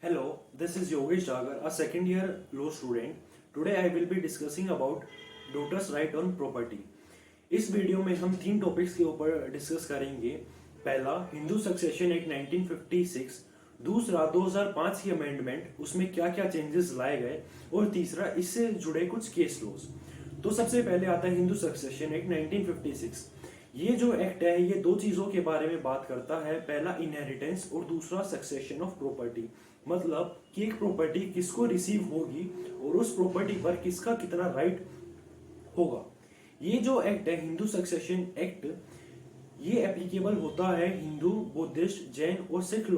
Hello, this is Yogesh Dagar, a second year law student. Today I will be discussing about daughter's right on property. इस video में हम तीन topics के ऊपर discuss करेंगे। पहला, हिंदू सक्सेशन एक्ट 1956। दूसरा, 2005 की अमेंडमेंट, उसमें क्या क्या चेंजेस लाए गए। और तीसरा, इससे जुड़े कुछ केस लॉज। तो सबसे पहले आता है हिंदू सक्सेशन एक्ट 1956। ये जो एक्ट है ये दो चीजों के बारे में बात करता है। पहला, इनहेरिटेंस, और दूसरा सक्सेशन ऑफ प्रॉपर्टी। मतलब कि एक प्रॉपर्टी किसको रिसीव होगी और उस प्रॉपर्टी पर किसका कितना राइट होगा। ये जो एक्ट है हिंदू सक्सेशन एक्ट, ये एप्लीकेबल होता है हिंदू, बुद्धिस्ट, जैन और सिख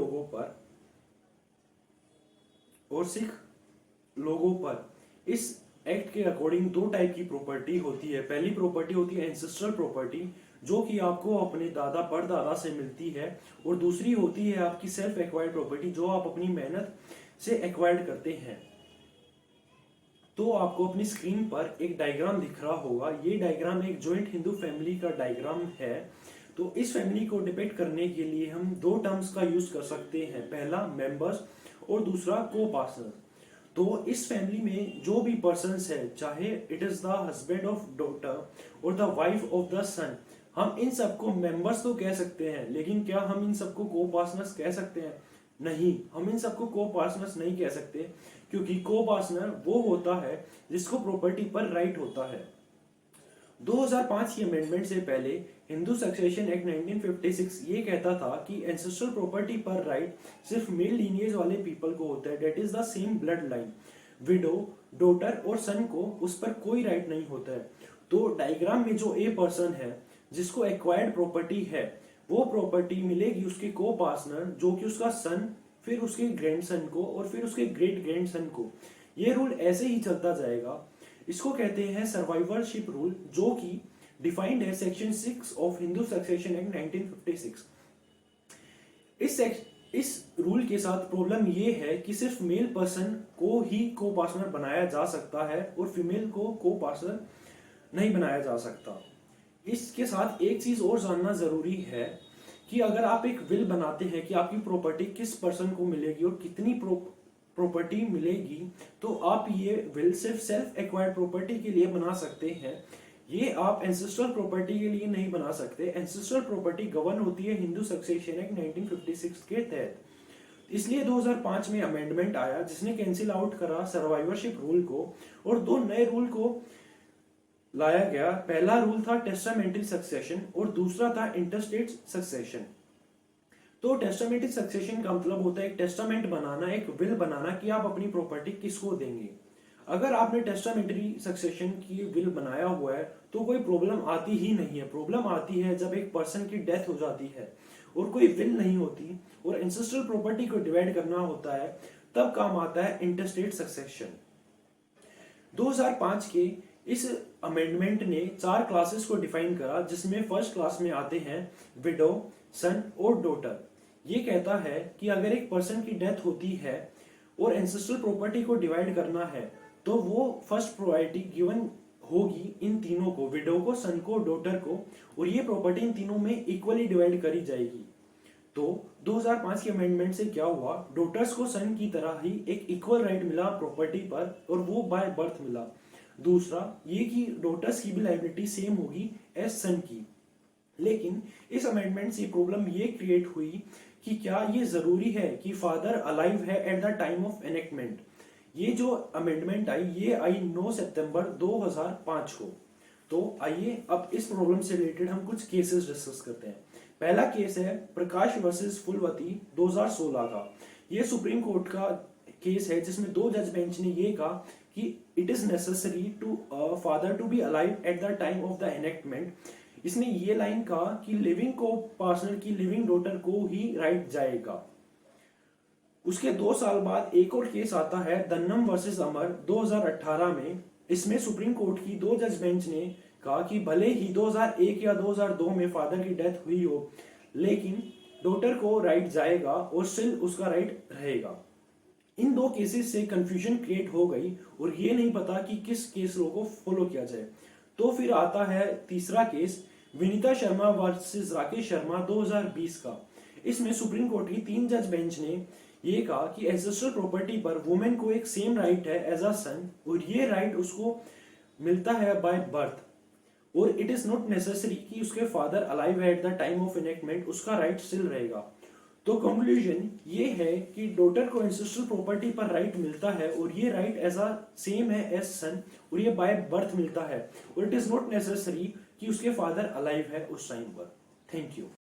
लोगों पर। इस एक्ट के अकॉर्डिंग दो टाइप की प्रॉपर्टी होती है। पहली प्रॉपर्टी होती है एंसेस्ट्रल प्रॉपर्टी, जो कि आपको अपने दादा परदादा से मिलती है। और दूसरी होती है आपकी सेल्फ एक्वायर्ड प्रॉपर्टी, जो आप अपनी मेहनत से एक्वायर्ड करते हैं। तो आपको अपनी स्क्रीन पर एक डायग्राम दिख रहा होगा। ये डायग्राम एक जॉइंट हिंदू फैमिली का डायग्राम है। तो इस फैमिली को डिपिक्ट करने के लिए हम दो टर्म्स का यूज कर सकते हैं। पहला, मेंबर्स, और दूसरा, को पार्टनर। तो इस फैमिली में जो भी पर्सन्स है, चाहे it is the husband of daughter और द वाइफ ऑफ द सन, हम इन सबको मेंबर्स तो कह सकते हैं। लेकिन क्या हम इन सबको को पार्टनर्स कह सकते हैं? नहीं, हम इन सबको को पार्टनर्स नहीं कह सकते, क्योंकि को पार्टनर वो होता है जिसको प्रॉपर्टी पर राइट होता है। 2005 की अमेंडमेंट से पहले हिंदू सक्सेशन एक्ट 1956 ये कहता था कि एंसेस्ट्रल प्रॉपर्टी पर राइट सिर्फ मेल लीनिएज वाले पीपल को होता है, that is the same blood line. Widow, daughter और सन को उस पर कोई राइट नहीं होता है। तो डायग्राम में जो ए पर्सन है जिसको एक्वायर्ड प्रॉपर्टी है, वो प्रॉपर्टी मिलेगी उसके को पार्टनर, जो कि उसका सन, फिर उसके ग्रैंडसन को, और फिर उसके ग्रेट ग्रैंडसन को। ये रूल ऐसे ही चलता जाएगा। इसको कहते हैं सर्वाइवरशिप रूल, जो कि डिफाइंड है section 6 of Hindu succession act 1956। इस रूल के साथ प्रॉब्लम ये है कि सिर्फ मेल पर्सन को ही को पार्टनर बनाया जा सकता है और फीमेल को पार्टनर नहीं बनाया जा सकता। इसके साथ एक चीज और जानना जरूरी है कि अगर आप एक विल बनाते हैं कि आपकी प्रॉपर्टी किस पर्सन को मिलेगी और कितनी प्रॉपर्टी मिलेगी, तो आप ये विल सिर्फ सेल्फ एक्वायर्ड प्रॉपर्टी के लिए बना सकते हैं। ये आप एंसेस्ट्रल प्रॉपर्टी के लिए नहीं बना सकते। एंसेस्ट्रल प्रॉपर्टी गवर्न होती है हिंदू सक्सेशन एक्ट 1956 के तहत। इसलिए 2005 में अमेंडमेंट आया जिसने कैंसिल आउट करा सर्वाइवरशिप रूल को, और दो नए रूल को लाया गया। पहला रूल था टेस्टामेंटरी सक्सेशन और दूसरा था इंटरस्टेट सक्सेशन। तो टेस्टामेंटरी सक्सेशन का मतलब होता है एक टेस्टामेंट बनाना, एक विल बनाना कि आप अपनी प्रॉपर्टी किसको देंगे। अगर आपने टेस्टामेंटरी सक्सेशन की विल बनाया हुआ है तो कोई प्रॉब्लम आती ही नहीं है। प्रॉब्लम आती है जब एक पर्सन की डेथ हो जाती है और कोई विल नहीं होती और एंसेस्ट्रल प्रॉपर्टी को डिवाइड करना होता है, तब काम आता है इंटरस्टेट सक्सेशन। 2005 के इस अमेंडमेंट ने 4 क्लासेस को डिफाइन करा, जिसमें फर्स्ट क्लास में आते हैं विडो, सन और डॉटर। ये कहता है कि अगर एक पर्सन की डेथ होती है और एंसेस्ट्रल प्रॉपर्टी को डिवाइड करना है, तो वो फर्स्ट प्रायोरिटी गिवन होगी इन तीनों को, विडो को, सन को, डॉटर को, और ये प्रॉपर्टी इन तीनों में इक्वली डिवाइड करी जाएगी। तो 2005 के अमेंडमेंट से क्या हुआ, डॉटर्स को सन की तरह ही एक इक्वल राइट मिला प्रॉपर्टी पर, और वो बाय बर्थ मिला। दूसरा ये कि डॉटर्स की भी लायबिलिटी सेम होगी एज सन की। लेकिन इस अमेंडमेंट से प्रॉब्लम ये क्रिएट हुई कि क्या ये जरूरी है कि फादर अलाइव है eight the time of enactment. ये जो अमेंडमेंट आई, ये आई 9 सितंबर 2005 को। तो आइए अब इस प्रॉब्लम से रिलेटेड हम कुछ केसेस डिस्कस करते हैं। पहला केस है प्रकाश वर्सेस फुलवती 2016 का। ये सुप्रीम कोर्ट का केस है जिसमें 2 जज बेंच ने ये कहा कि it is necessary to father to be alive at the time of the enactment. इसने ये लाइन कहा कि लिविंग को पार्टनर की लिविंग डॉटर को ही राइट जाएगा। उसके 2 साल बाद एक और केस आता है दन्नम वर्सेस अमर 2018 में। इसमें सुप्रीम कोर्ट की 2 जज बेंच ने कहा कि भले ही 2001 या 2002 में फादर की डेथ हुई हो, लेकिन डॉटर को राइट जाएगा और स्टिल उसका राइट रहेगा। इन 2 केसेस से कंफ्यूजन क्रिएट हो गई और ये नहीं पता कि किस केस लॉ को फॉलो किया जाए। तो फिर आता है तीसरा केस, विनीता शर्मा वर्सेस राकेश शर्मा 2020 का। इसमें सुप्रीम कोर्ट की 3 जज बेंच ने ये कहा कि एंसेस्ट्रल प्रॉपर्टी पर वुमेन को एक सेम राइट है एज अ सन, और ये राइट उसको मिलता है बाय बर्थ, और इट इज नॉट नेसेसरी कि उसके फादर अलाइव है eight the time of enactment, उसका राइट स्टिल रहेगा। तो कंक्लूजन ये है कि डॉटर को एंसेस्ट्रल प्रॉपर्टी पर राइट मिलता है, और ये राइट एज अ सेम है एज सन, और ये बाय बर्थ मिलता है, और इट इज नॉट नेसेसरी कि उसके फादर अलाइव है उस टाइम पर। Thank you.